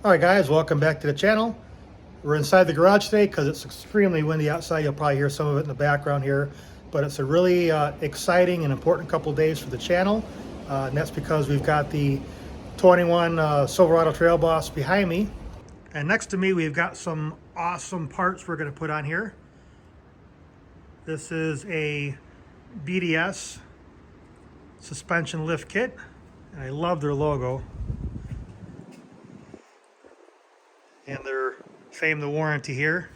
All right, guys, welcome back to the channel. We're inside the garage today because it's extremely windy outside. You'll probably hear some of it in the background here, but it's a really exciting and important couple days for the channel. And that's because we've got the 21 Silverado Trail Boss behind me. And next to me, we've got some awesome parts we're going to put on here. This is a BDS suspension lift kit, and I love their logo. And their claim the warranty here,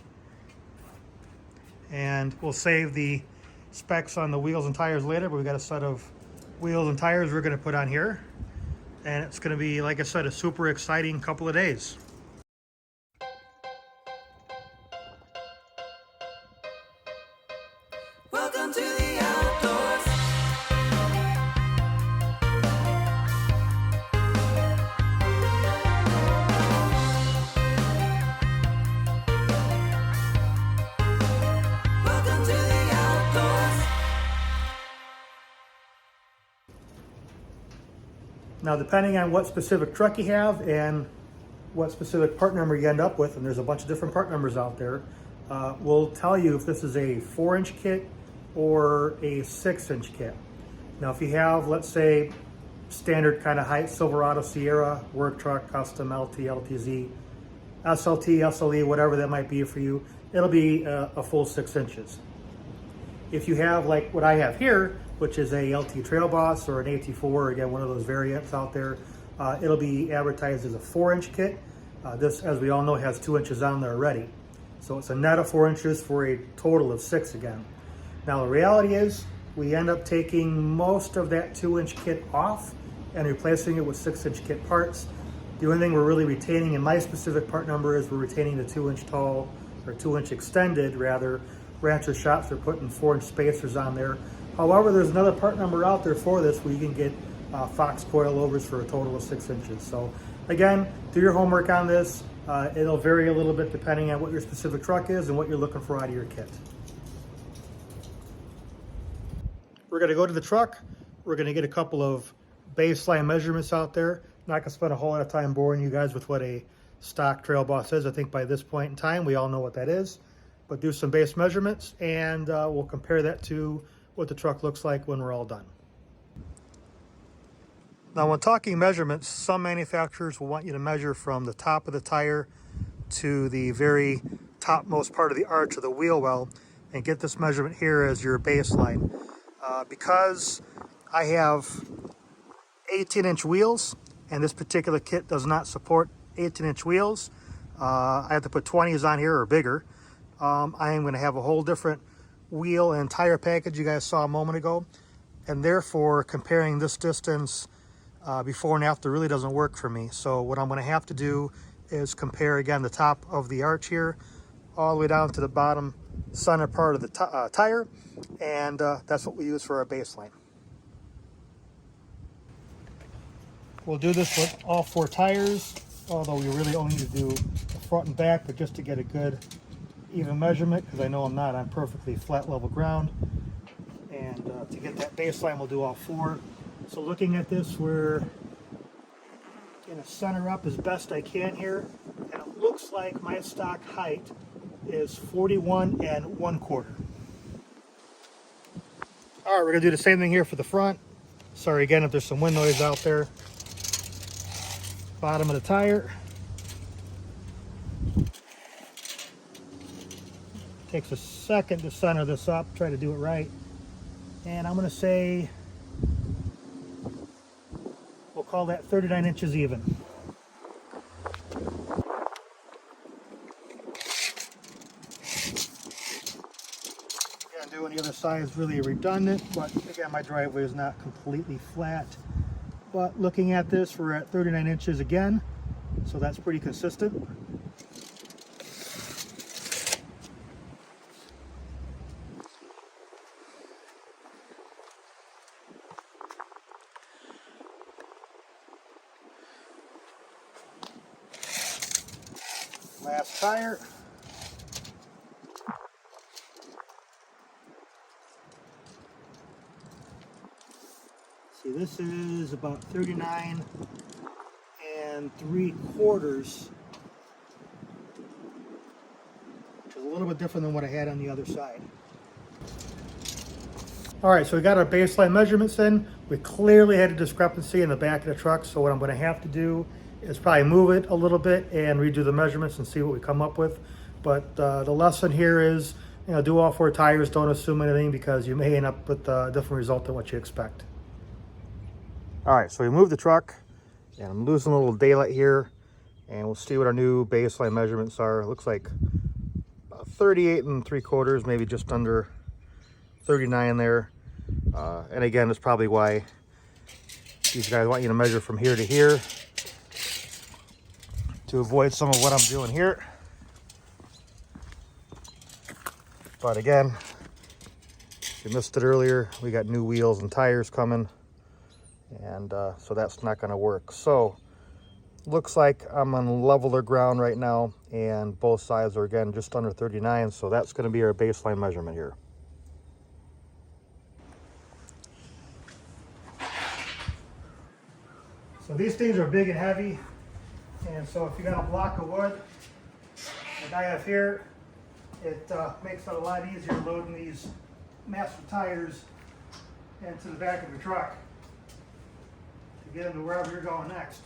and we'll save the specs on the wheels and tires later, but we've got a set of wheels and tires we're going to put on here, and it's going to be, like I said, a super exciting couple of days. Welcome to the outdoors. Welcome to the outdoors. Now, depending on what specific truck you have and what specific part number you end up with, and there's a bunch of different part numbers out there, will tell you if this is a 4-inch kit or a 6-inch kit. Now, if you have, let's say, standard kind of height Silverado Sierra, work truck, custom, LT, LTZ, SLT, SLE, whatever that might be for you, it'll be a full 6 inches. If you have like what I have here, which is a LT Trail Boss or an AT4, again, one of those variants out there, it'll be advertised as a 4-inch kit. This, as we all know, has 2 inches on there already. So it's a net of 4 inches for a total of 6 again. Now the reality is we end up taking most of that 2-inch kit off and replacing it with 6-inch kit parts. The only thing we're really retaining in my specific part number is we're retaining the 2-inch tall, or 2-inch extended rather. Rancher shops are putting 4-inch spacers on there. However, there's another part number out there for this where you can get Fox coilovers for a total of 6 inches. So again, do your homework on this. It'll vary a little bit depending on what your specific truck is and what you're looking for out of your kit. We're going to go to the truck. We're going to get a couple of baseline measurements out there. Not going to spend a whole lot of time boring you guys with what a stock Trail Boss is. I think by this point in time, we all know what that is. But do some base measurements, and we'll compare that to what the truck looks like when we're all done. Now, when talking measurements, some manufacturers will want you to measure from the top of the tire to the very topmost part of the arch of the wheel well, and get this measurement here as your baseline. Because I have 18-inch wheels, and this particular kit does not support 18-inch wheels, I have to put 20s on here or bigger. I am going to have a whole different wheel and tire package you guys saw a moment ago, and therefore comparing this distance before and after really doesn't work for me. So what I'm going to have to do is compare again the top of the arch here all the way down to the bottom center part of the tire, and that's what we use for our baseline. We'll do this with all 4 tires, although we really only need to do the front and back, but just to get a good even measurement, because I know I'm not on perfectly flat level ground. And to get that baseline, we'll do all 4. So looking at this, we're going to center up as best I can here, and it looks like my stock height is 41 1/4. All right, we're going to do the same thing here for the front. Sorry again if there's some wind noise out there. Bottom of the tire. Takes a second to center this up, try to do it right. And I'm going to say, we'll call that 39 inches even. Again, doing the other side is really redundant, but again, my driveway is not completely flat. But looking at this, we're at 39 inches again, so that's pretty consistent. Last tire. See, this is about 39 3/4, which is a little bit different than what I had on the other side. All right, so we got our baseline measurements in. We clearly had a discrepancy in the back of the truck, so what I'm gonna have to do is probably move it a little bit and redo the measurements and see what we come up with. But the lesson here is, do all 4 tires, don't assume anything, because you may end up with a different result than what you expect. All right, so we moved the truck, and I'm losing a little daylight here, and we'll see what our new baseline measurements are. It looks like about 38 3/4, maybe just under 39 there. And again, that's probably why these guys want you to measure from here to here to avoid some of what I'm doing here. But again, if you missed it earlier, we got new wheels and tires coming, and so that's not going to work. So looks like I'm on leveler ground right now, and both sides are again just under 39, so that's going to be our baseline measurement here. So these things are big and heavy, and so if you got a block of wood like I have here, it makes it a lot easier loading these massive tires into the back of your truck to get them to wherever you're going next.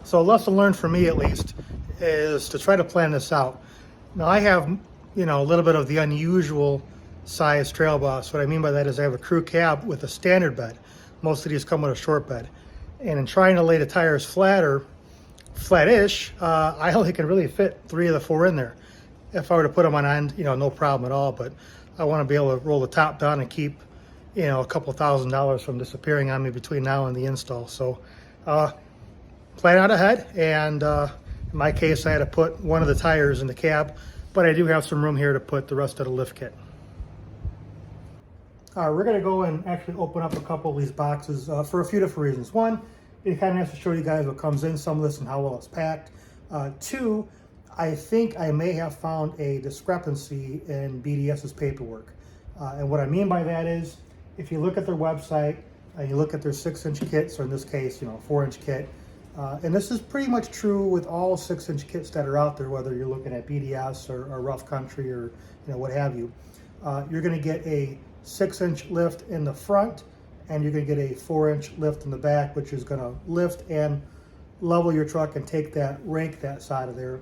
So a lesson learned for me, at least, is to try to plan this out. Now I have, a little bit of the unusual size trail boss. What I mean by that is I have a crew cab with a standard bed. Most of these come with a short bed. And in trying to lay the tires flat-ish, I only can really fit 3 of the 4 in there. If I were to put them on end, no problem at all, but I want to be able to roll the top down and keep, a couple $1,000s from disappearing on me between now and the install. So, plan out ahead, and in my case I had to put one of the tires in the cab, but I do have some room here to put the rest of the lift kit. We're going to go and actually open up a couple of these boxes for a few different reasons. One, it kind of has to show you guys what comes in some of this and how well it's packed. 2, I think I may have found a discrepancy in BDS's paperwork, and what I mean by that is, if you look at their website and you look at their 6-inch kits, or in this case 4-inch kit, and this is pretty much true with all 6-inch kits that are out there, whether you're looking at BDS or Rough Country or what have you. You're going to get a 6-inch lift in the front, and you're going to get a 4-inch lift in the back, which is going to lift and level your truck and take that rake that side of there.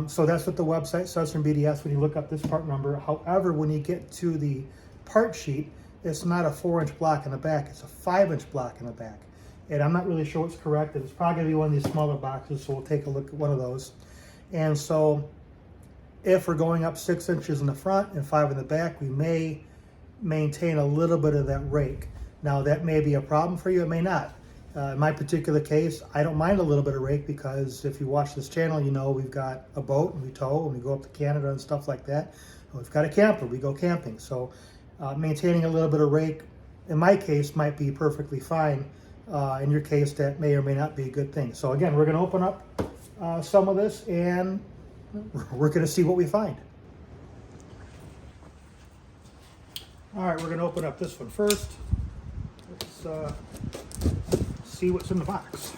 So that's what the website says from BDS when you look up this part number. However, when you get to the part sheet, it's not a 4-inch block in the back, it's a 5-inch block in the back. And I'm not really sure what's correct. It's probably going to be one of these smaller boxes, so we'll take a look at one of those. And so if we're going up 6 inches in the front and 5 in the back, we may maintain a little bit of that rake. Now that may be a problem for you, it may not. In my particular case, I don't mind a little bit of rake, because if you watch this channel, we've got a boat and we tow and we go up to Canada and stuff like that. We've got a camper, we go camping. So maintaining a little bit of rake, in my case, might be perfectly fine. In your case, that may or may not be a good thing. So again, we're going to open up some of this, and we're going to see what we find. All right, we're going to open up this one first. Let's see what's in the box.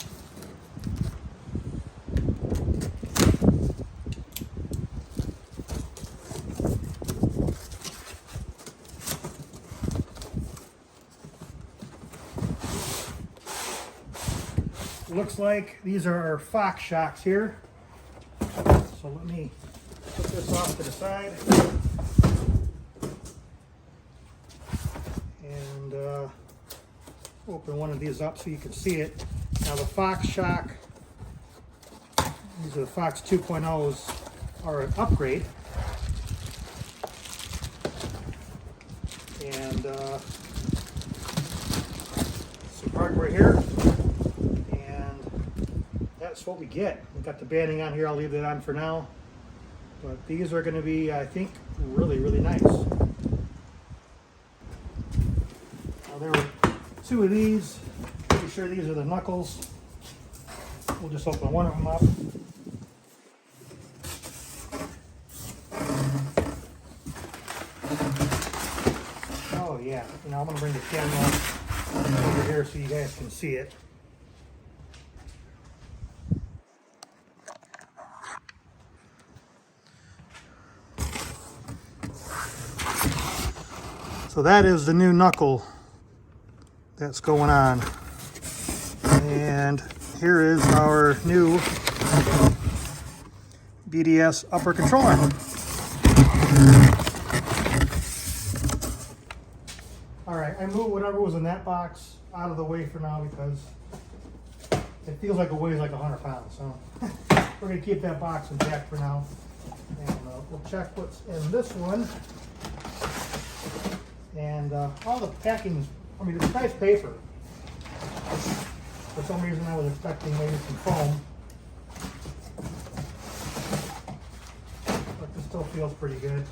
Looks like these are our Fox shocks here. So let me put this off to the side. And open one of these up so you can see it. Now the Fox shock, these are the Fox 2.0s, are an upgrade. And some hardware here. That's what we get. We've got the banding on here. I'll leave that on for now. But these are going to be, I think, really, really nice. Now they were two of these. Pretty sure these are the knuckles. We'll just open one of them up. Oh yeah, I'm gonna bring the camera over here so you guys can see it. So that is the new knuckle that's going on. And here is our new BDS upper controller. All right, I moved whatever was in that box out of the way for now because it feels like it weighs like 100 pounds. So we're gonna keep that box intact for now. And we'll check what's in this one. And all the packings, it's nice paper. For some reason I was expecting maybe some foam. But this still feels pretty good.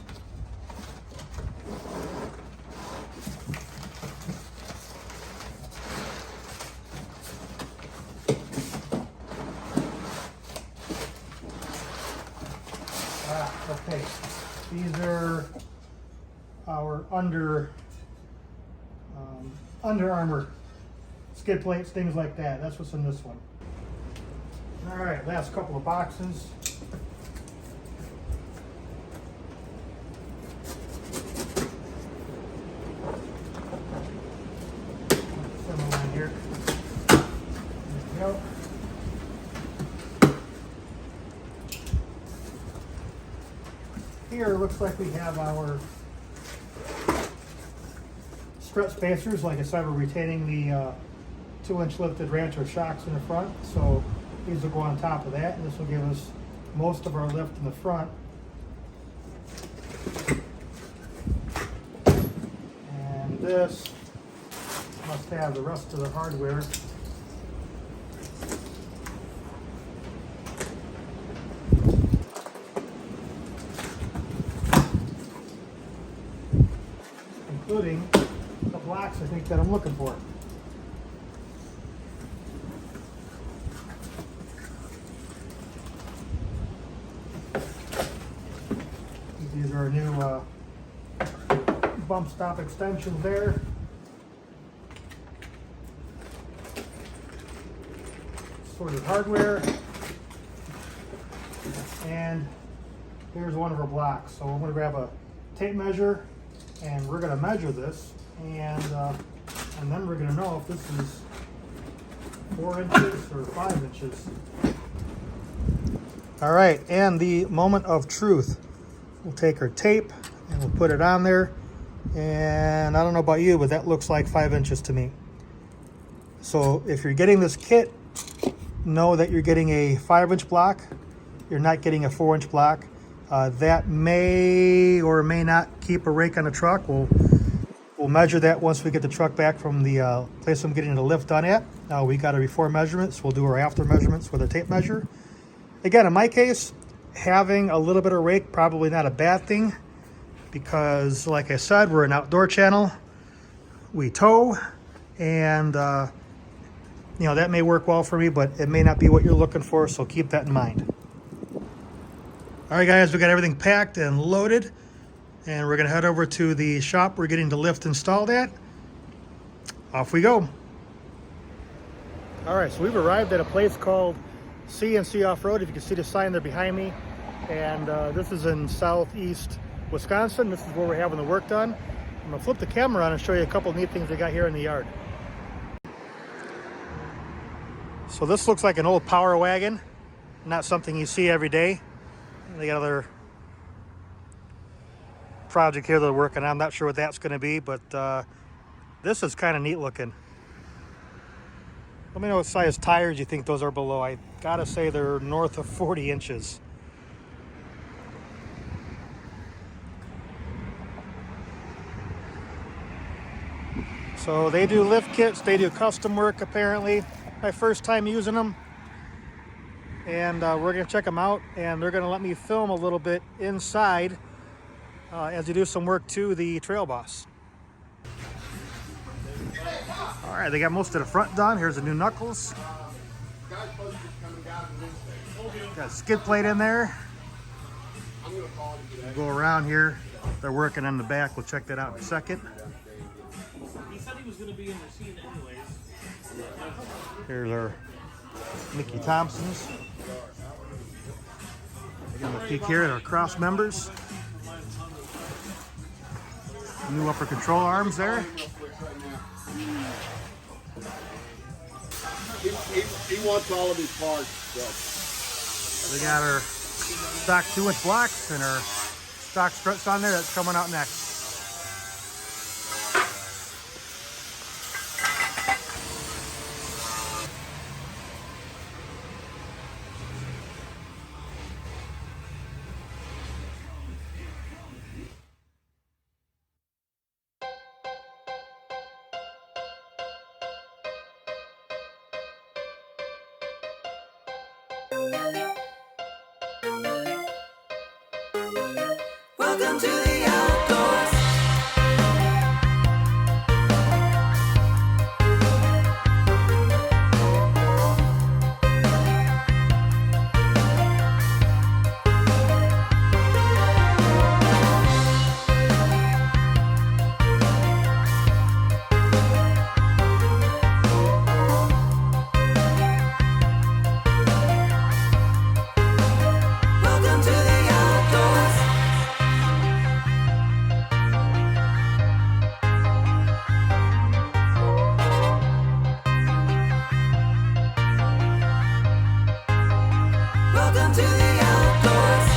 Okay. These are our Under Armour skid plates, things like that. That's what's in this one. All right, last couple of boxes. Put them on here. There we go. Here looks like we have our strut spacers. Like I said, we're retaining the 2-inch lifted Rancho shocks in the front, so these will go on top of that, and this will give us most of our lift in the front. And this must have the rest of the hardware. Including the blocks, I think, that I'm looking for. These are our new bump stop extensions there. Sorted hardware. And here's one of our blocks. So I'm going to grab a tape measure and we're going to measure this, and then we're going to know if this is 4 inches or 5 inches. All right, and the moment of truth. We'll take our tape and we'll put it on there, and I don't know about you, but that looks like 5 inches to me. So if you're getting this kit, know that you're getting a 5-inch block. You're not getting a 4-inch block. That may or may not keep a rake on the truck. We'll measure that once we get the truck back from the place I'm getting the lift done at. Now we got our before measurements. We'll do our after measurements with a tape measure. Again, in my case, having a little bit of rake, probably not a bad thing, because like I said, we're an outdoor channel. We tow, and that may work well for me, but it may not be what you're looking for, so keep that in mind. All right, guys, we got everything packed and loaded, and we're gonna head over to the shop we're getting the lift installed at. Off we go. All right, so we've arrived at a place called C&C Off-Road. If you can see the sign there behind me, and this is in southeast Wisconsin. This is where we're having the work done. I'm gonna flip the camera on and show you a couple neat things they got here in the yard. So this looks like an old power wagon, not something you see every day. They got another project here they're working on. I'm not sure what that's going to be, but this is kind of neat looking. Let me know what size tires you think those are below. I gotta say they're north of 40 inches. So they do lift kits, they do custom work apparently. My first time using them. And we're going to check them out, and they're going to let me film a little bit inside as we do some work to the Trail Boss. All right, they got most of the front done. Here's the new knuckles. Got a skid plate in there. We'll go around here. They're working on the back. We'll check that out in a second. He said he was going to be in the scene anyways. Here's our Mickey Thompsons. Give them a peek here at our cross members. New upper control arms there. He wants all of his parts. So. We got our stock 2-inch blocks and our stock struts on there. That's coming out next. Welcome to the outdoors. Welcome to the outdoors. Welcome to the outdoors.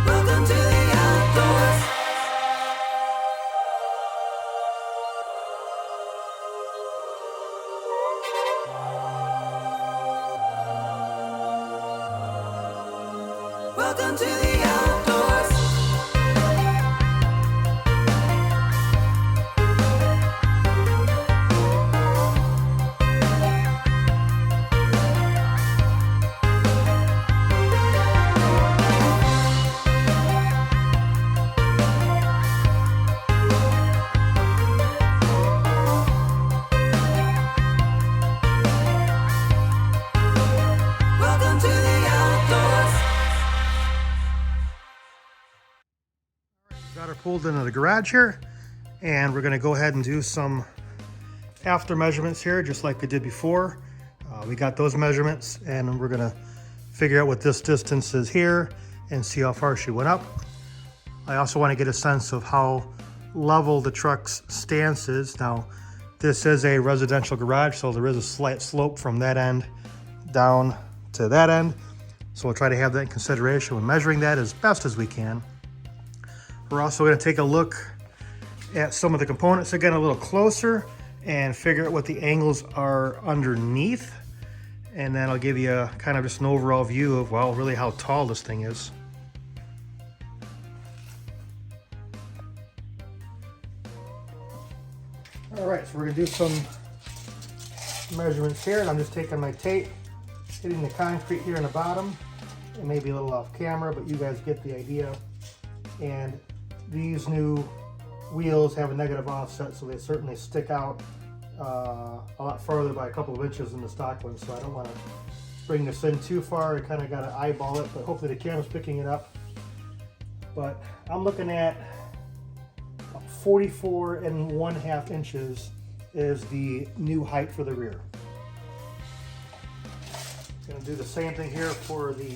Welcome to the outdoors. Welcome to the outdoors. Welcome to the outdoors. Got her pulled into the garage here, and we're going to go ahead and do some after measurements here, just like we did before. We got those measurements, and we're going to figure out what this distance is here and see how far she went up. I also want to get a sense of how level the truck's stance is. Now, this is a residential garage, so there is a slight slope from that end down to that end. So we'll try to have that in consideration when measuring that as best as we can. We're also going to take a look at some of the components again a little closer and figure out what the angles are underneath. And then I'll give you a kind of just an overall view of, well, really how tall this thing is. All right, so we're going to do some measurements here, and I'm just taking my tape, hitting the concrete here in the bottom. It may be a little off camera, but you guys get the idea. And these new wheels have a negative offset, so they certainly stick out a lot farther by a couple of inches than the stock ones. So I don't want to bring this in too far. I kind of got to eyeball it, but hopefully the camera's picking it up. But I'm looking at 44.5 inches is the new height for the rear. Gonna do the same thing here for the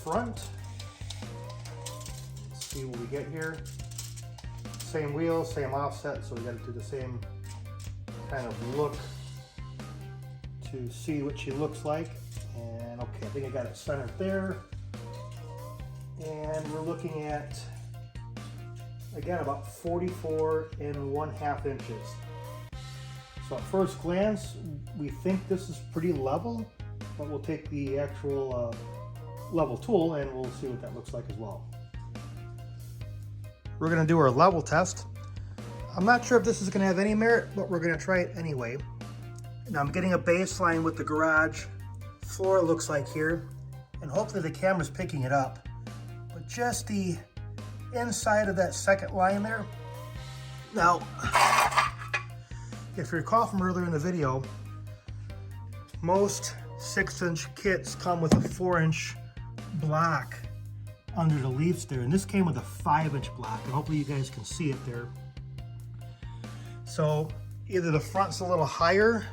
front. Let's see what we get here. Same wheel, same offset, so we got to do the same kind of look to see what she looks like. And okay, I think I got it centered there. And we're looking at, again, about 44.5 inches. So at first glance, we think this is pretty level, but we'll take the actual level tool and we'll see what that looks like as well. We're going to do our level test. I'm not sure if this is going to have any merit, but we're going to try it anyway. Now I'm getting a baseline with the garage floor, looks like here, and hopefully the camera's picking it up. But just the inside of that second line there. Now, if you recall from earlier in the video, most 6-inch kits come with a 4-inch block under the leaves there, and this came with a 5-inch block, and hopefully you guys can see it there. So either the front's a little higher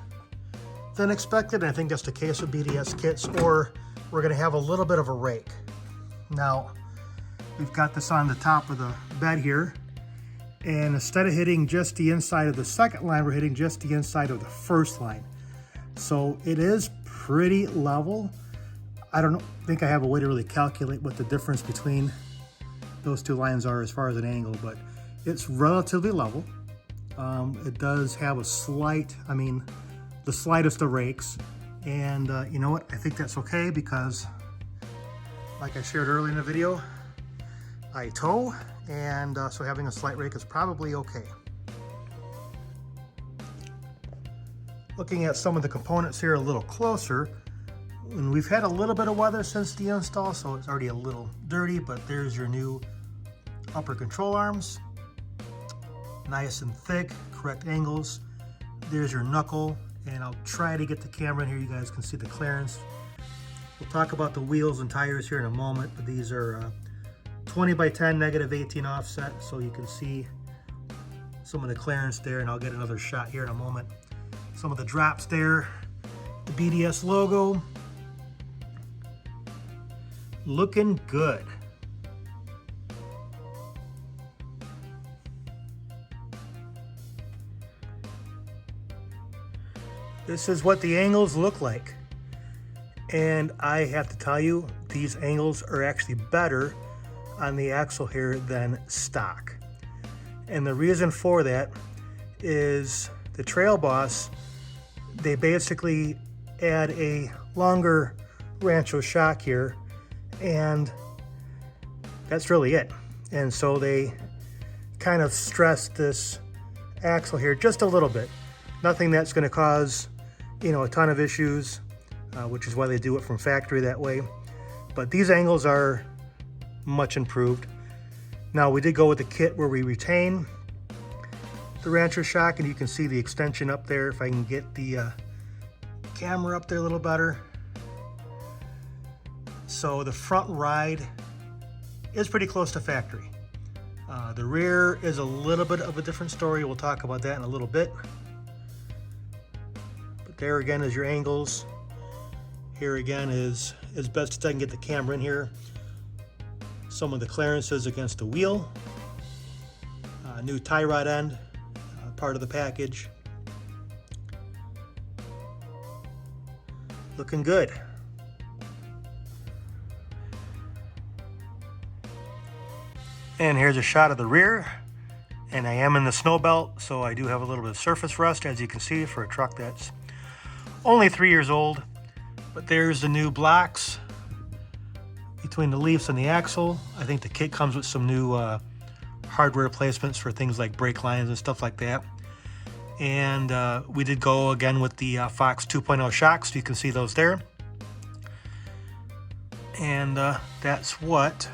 than expected, and I think that's the case with BDS kits, or we're going to have a little bit of a rake. Now we've got this on the top of the bed here, and instead of hitting just the inside of the second line, we're hitting just the inside of the first line. So it is pretty level. I don't think I have a way to really calculate what the difference between those two lines are as far as an angle, but it's relatively level. It does have a slight, the slightest of rakes, and you know what? I think that's okay because, like I shared earlier in the video, I tow, and so having a slight rake is probably okay. Looking at some of the components here a little closer, and we've had a little bit of weather since the install, so it's already a little dirty, but there's your new upper control arms. Nice and thick, correct angles. There's your knuckle, and I'll try to get the camera in here. You guys can see the clearance. We'll talk about the wheels and tires here in a moment, but these are 20 by 10, -18 offset, so you can see some of the clearance there, and I'll get another shot here in a moment. Some of the drops there, the BDS logo. Looking good. This is what the angles look like. And I have to tell you, these angles are actually better on the axle here than stock. And the reason for that is the Trail Boss, they basically add a longer Rancho shock here, and that's really it. And so they kind of stress this axle here just a little bit. Nothing that's going to cause, a ton of issues, which is why they do it from factory that way. But these angles are much improved. Now we did go with the kit where we retain the Rancho shock, and you can see the extension up there. If I can get the camera up there a little better. So the front ride is pretty close to factory. The rear is a little bit of a different story. We'll talk about that in a little bit. But there again is your angles. Here again is as best as I can get the camera in here. Some of the clearances against the wheel. New tie rod end, part of the package. Looking good. And here's a shot of the rear, and I am in the snow belt, so I do have a little bit of surface rust, as you can see, for a truck that's only 3 years old. But there's the new blocks between the leaves and the axle. I think the kit comes with some new hardware placements for things like brake lines and stuff like that. And we did go again with the Fox 2.0 shocks. You can see those there. And that's what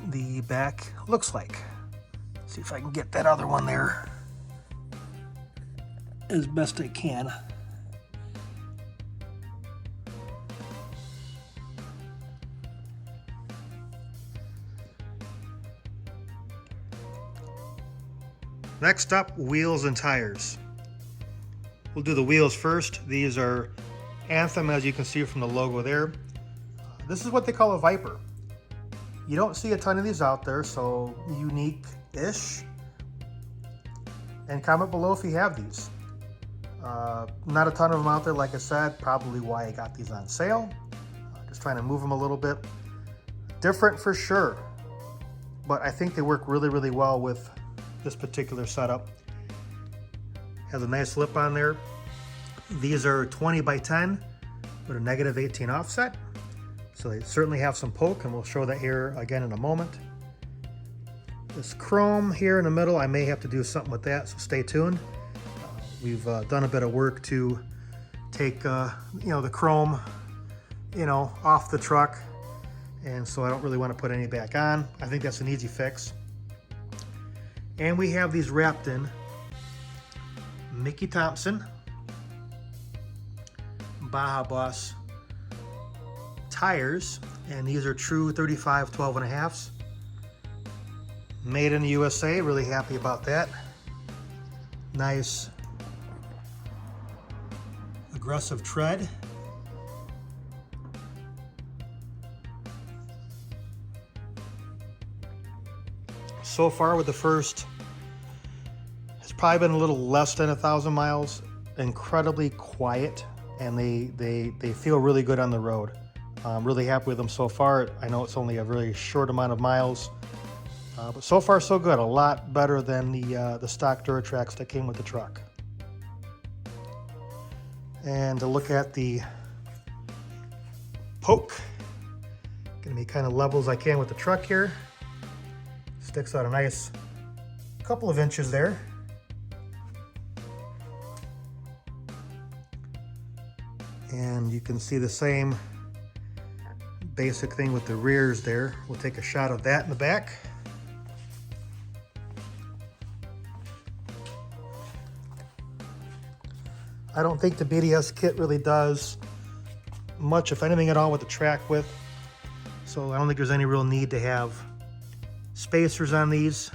the back looks like. See if I can get that other one there as best I can. Next up, wheels and tires. We'll do the wheels first. These are Anthem, as you can see from the logo there. This is what they call a Viper. You don't see a ton of these out there, so unique-ish. And comment below if you have these. Not a ton of them out there, like I said, probably why I got these on sale. Just trying to move them a little bit. Different for sure, but I think they work really, really well with this particular setup. Has a nice lip on there. These are 20 by 10, with a -18 offset. So they certainly have some poke, and we'll show that here again in a moment. This chrome here in the middle, I may have to do something with that, so stay tuned. We've done a bit of work to take the chrome off the truck, and so I don't really want to put any back on. I think that's an easy fix. And we have these wrapped in Mickey Thompson Baja Boss tires, and these are true 35 12.5s, made in the USA. Really happy about that. Nice aggressive tread. So far with the first, it's probably been a little less than 1,000 miles. Incredibly quiet, and they feel really good on the road. I'm really happy with them so far. I know it's only a really short amount of miles, but so far so good. A lot better than the stock Duratrax that came with the truck. And to look at the poke, gonna be kind of level as I can with the truck here. Sticks out a nice couple of inches there. And you can see the same basic thing with the rears there. We'll take a shot of that in the back. I don't think the BDS kit really does much, if anything at all, with the track width. So I don't think there's any real need to have spacers on these.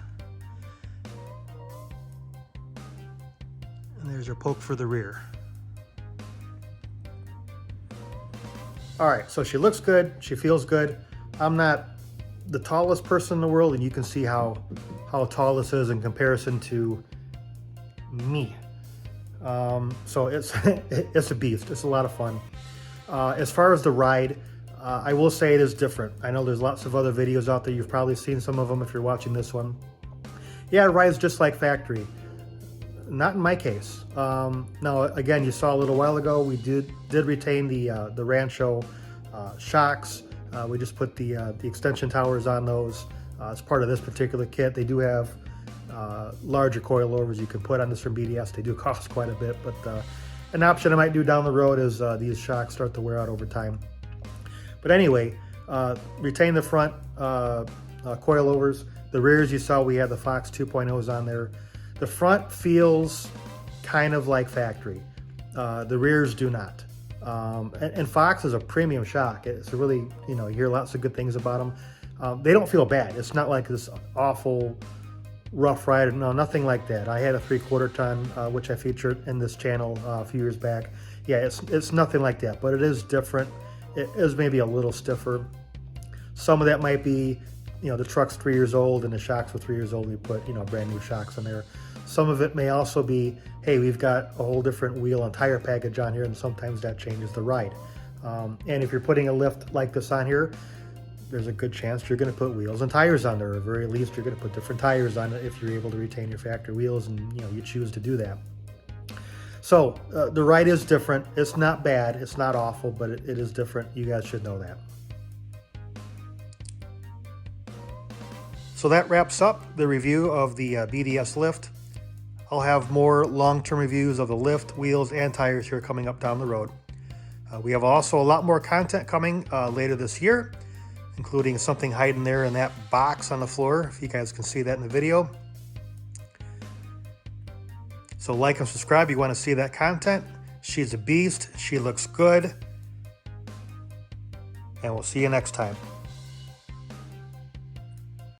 And there's our poke for the rear. All right, so she looks good, she feels good. I'm not the tallest person in the world, and you can see how tall this is in comparison to me. So it's it's a beast. It's a lot of fun. As far as the ride, I will say it is different. I know there's lots of other videos out there. You've probably seen some of them if you're watching this one. Yeah, it rides just like factory. Not in my case. Now, again, you saw a little while ago, we did retain the Rancho shocks. We just put the extension towers on those as part of this particular kit. They do have larger coilovers you can put on this from BDS. They do cost quite a bit, but an option I might do down the road is these shocks start to wear out over time. But anyway, retain the front coilovers. The rears, you saw we had the Fox 2.0s on there. The front feels kind of like factory. The rears do not. And Fox is a premium shock. It's a really, you hear lots of good things about them. They don't feel bad. It's not like this awful rough ride. No, nothing like that. I had a 3/4 ton, which I featured in this channel a few years back. Yeah, it's nothing like that, but it is different. It is maybe a little stiffer. Some of that might be, the truck's 3 years old and the shocks were 3 years old. We put, brand new shocks in there. Some of it may also be, hey, we've got a whole different wheel and tire package on here, and sometimes that changes the ride. And if you're putting a lift like this on here, there's a good chance you're going to put wheels and tires on there, or at the very least you're going to put different tires on it if you're able to retain your factory wheels and you choose to do that. So the ride is different. It's not bad, it's not awful, but it is different. You guys should know that. So that wraps up the review of the BDS lift. I'll have more long-term reviews of the lift, wheels, and tires here coming up down the road. We have also a lot more content coming later this year, including something hiding there in that box on the floor, if you guys can see that in the video. So like and subscribe, you want to see that content. She's a beast, she looks good, and we'll see you next time.